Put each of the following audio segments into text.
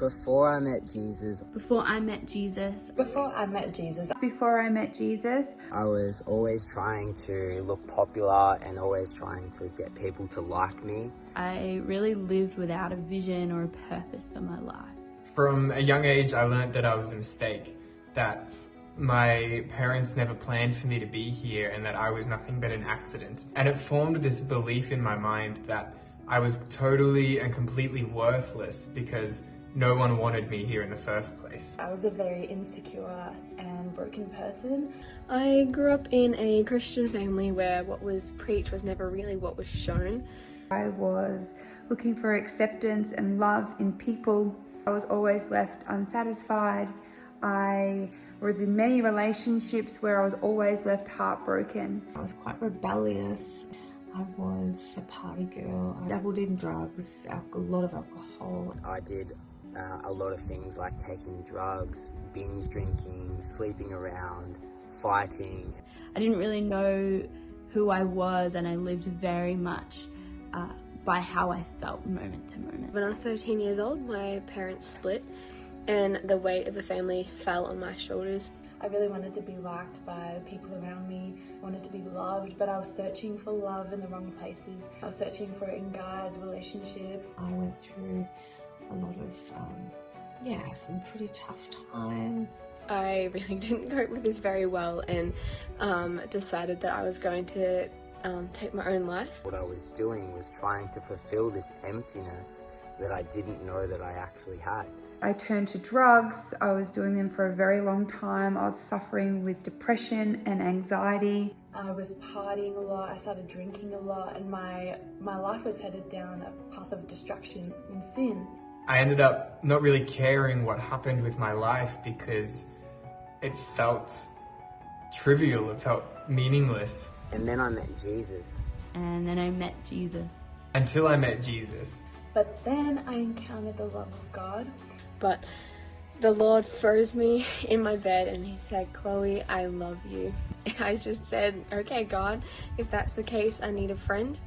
Before I met Jesus, Before I met Jesus, Before I met Jesus, Before I met Jesus, I was always trying to look popular and always trying to get people to like me. I really lived without a vision or a purpose for my life. From a young age, I learned that I was a mistake, that my parents never planned for me to be here and that I was nothing but an accident. And it formed this belief in my mind that I was totally and completely worthless because no one wanted me here in the first place. I was a very insecure and broken person. I grew up in a Christian family where what was preached was never really what was shown. I was looking for acceptance and love in people. I was always left unsatisfied. I was in many relationships where I was always left heartbroken. I was quite rebellious. I was a party girl. I dabbled in drugs, a lot of alcohol. I did a lot of things like taking drugs, binge drinking, sleeping around, fighting. I didn't really know who I was, and I lived very much by how I felt moment to moment. When I was 13 years old, my parents split and the weight of the family fell on my shoulders. I really wanted to be liked by people around me. I wanted to be loved, but I was searching for love in the wrong places. I was searching for it in guys, relationships. I went through a lot of, some pretty tough times. I really didn't cope with this very well and decided that I was going to take my own life. What I was doing was trying to fulfill this emptiness that I didn't know that I actually had. I turned to drugs. I was doing them for a very long time. I was suffering with depression and anxiety. I was partying a lot, I started drinking a lot, and my life was headed down a path of destruction and sin. I ended up not really caring what happened with my life because it felt trivial, it felt meaningless. And then I met Jesus. And then I met Jesus. Until I met Jesus. But then I encountered the love of God. But the Lord froze me in my bed and he said, "Chloe, I love you." I just said, "Okay, God, if that's the case, I need a friend."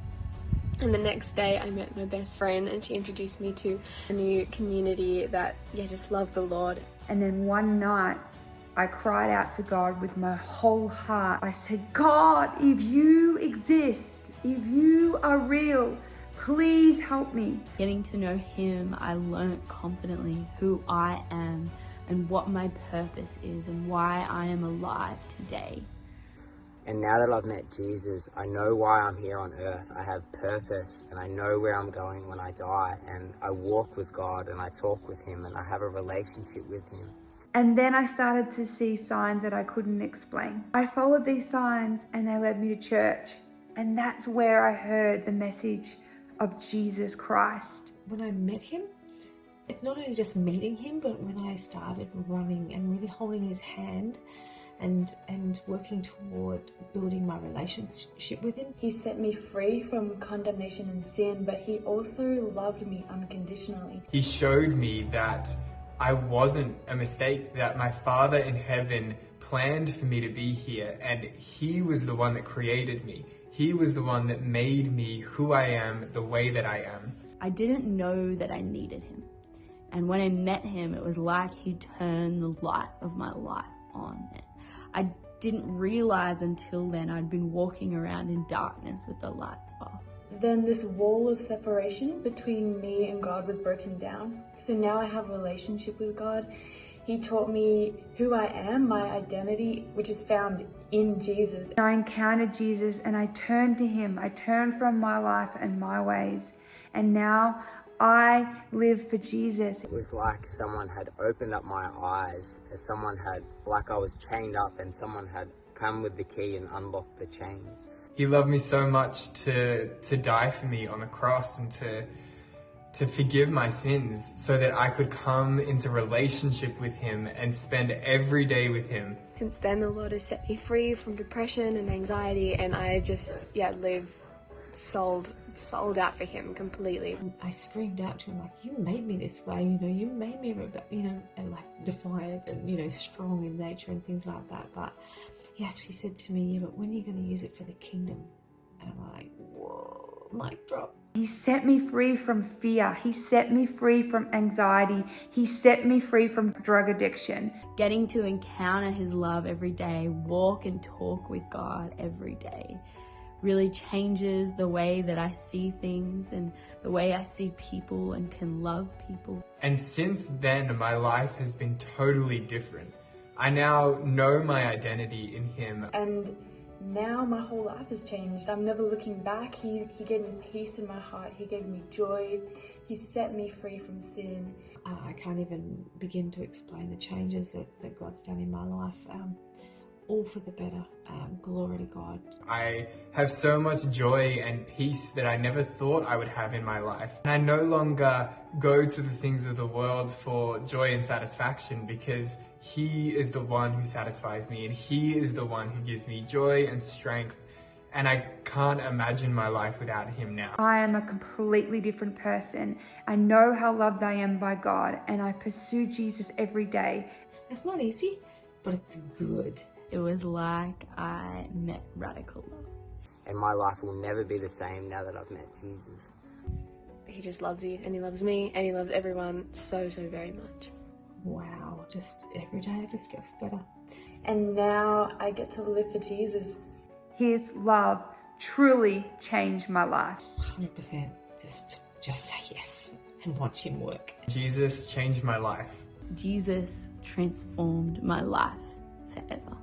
And the next day I met my best friend and she introduced me to a new community that, just loved the Lord. And then one night, I cried out to God with my whole heart. I said, "God, if you exist, if you are real, please help me." Getting to know him, I learnt confidently who I am and what my purpose is and why I am alive today. And now that I've met Jesus, I know why I'm here on earth. I have purpose and I know where I'm going when I die, and I walk with God and I talk with him and I have a relationship with him. And then I started to see signs that I couldn't explain. I followed these signs and they led me to church. And that's where I heard the message of Jesus Christ. When I met him, it's not only just meeting him, but when I started running and really holding his hand and working toward building my relationship with him. He set me free from condemnation and sin, but he also loved me unconditionally. He showed me that I wasn't a mistake, that my Father in heaven planned for me to be here, and he was the one that created me. He was the one that made me who I am, the way that I am. I didn't know that I needed him. And when I met him, it was like he turned the light of my life on. I didn't realize until then I'd been walking around in darkness with the lights off. Then this wall of separation between me and God was broken down. So now I have a relationship with God. He taught me who I am, my identity, which is found in Jesus. I encountered Jesus and I turned to him. I turned from my life and my ways. And now I live for Jesus. It was like someone had opened up my eyes, like I was chained up and someone had come with the key and unlocked the chains. He loved me so much to die for me on the cross and to forgive my sins so that I could come into relationship with him and spend every day with him. Since then, the Lord has set me free from depression and anxiety, and I just, live sold out for him completely. I screamed out to him, like, "You made me this way, you made me, and like defiant and, strong in nature and things like that." But he actually said to me, "Yeah, but when are you going to use it for the kingdom?" And I'm like, whoa, mic drop. He set me free from fear. He set me free from anxiety. He set me free from drug addiction. Getting to encounter his love every day, walk and talk with God every day, really changes the way that I see things and the way I see people and can love people. And since then, my life has been totally different. I now know my identity in him. And now my whole life has changed. I'm never looking back. He gave me peace in my heart. He gave me joy. He set me free from sin. I can't even begin to explain the changes that God's done in my life. All for the better. Glory to God. I have so much joy and peace that I never thought I would have in my life. And I no longer go to the things of the world for joy and satisfaction, because he is the one who satisfies me, and he is the one who gives me joy and strength. And I can't imagine my life without him now. I am a completely different person. I know how loved I am by God, and I pursue Jesus every day. It's not easy, but it's good. It was like I met radical love. And my life will never be the same now that I've met Jesus. He just loves you, and he loves me, and he loves everyone so, so very much. Wow, just every day it just gets better. And now I get to live for Jesus. His love truly changed my life. 100%. Just say yes and watch him work. Jesus changed my life. Jesus transformed my life forever.